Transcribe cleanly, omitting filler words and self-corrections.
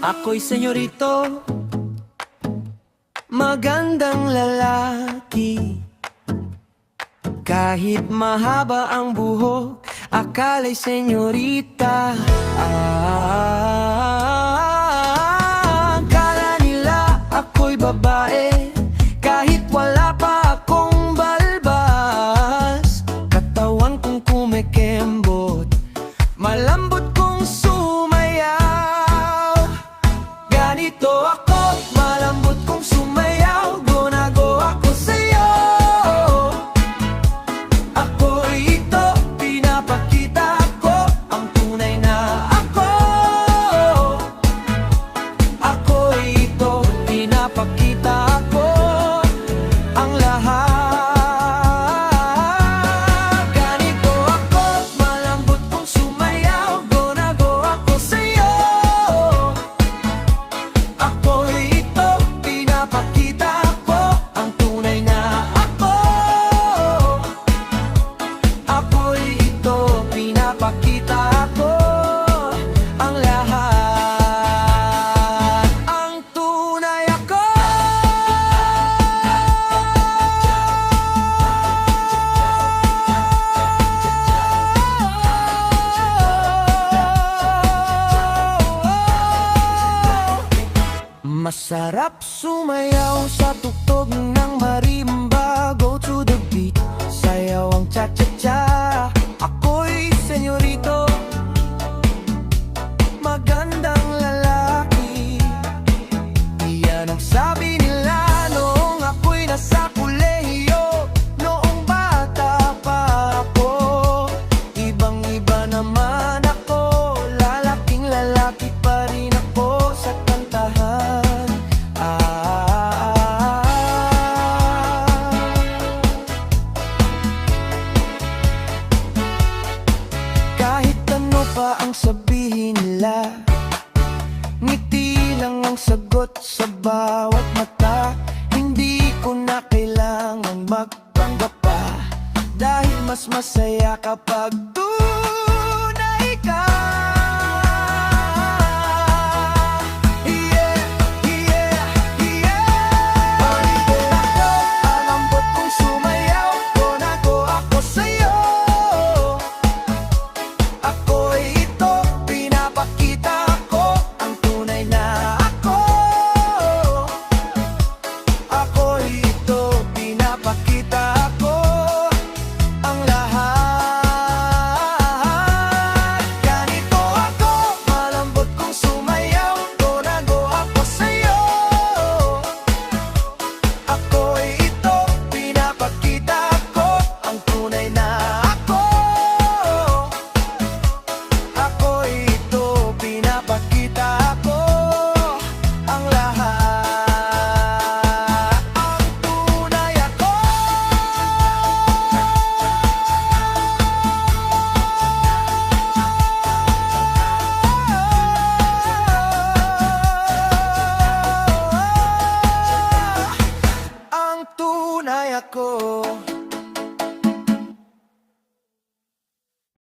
Ako'y senyorito, magandang lalaki. Kahit mahaba ang buhok, akala'y senyorita. Akala nila ako'y babae, kahit wala pa akong balbas. Katawan kong kumikembot, malambot kong sumayaw. Ganito ako, malambot kong sumayaw. Go ako sa'yo. Ako'y ito, pinapakita ko ang tunay na ako. Ako'y ito, pinapakita ko ang lahat. Ganito ako, malambot kong sumayaw. Go ako sa'yo. Ako'y ito, pinapakita ko ang tunay na ako. Ako'y ito, pinapakita ko ang lahat. Ang tunay ako. Masarap sumayaw sa tugtog ng marimba. Go to the beat, sayaw ang cha-cha-cha. Ako'y senyorito, magandang lalaki. Iyan ang sabi nila noong ako'y nasa kolehiyo. Noong bata pa ako, ibang-iba naman ako. Lalaking lalaki pa rin ako sa kantahan. Kahit ano pa ang sabihin nila, ngiti lang ang sagot sa bawat mata. Hindi ko na kailangang magpanggap pa, dahil mas masaya kapag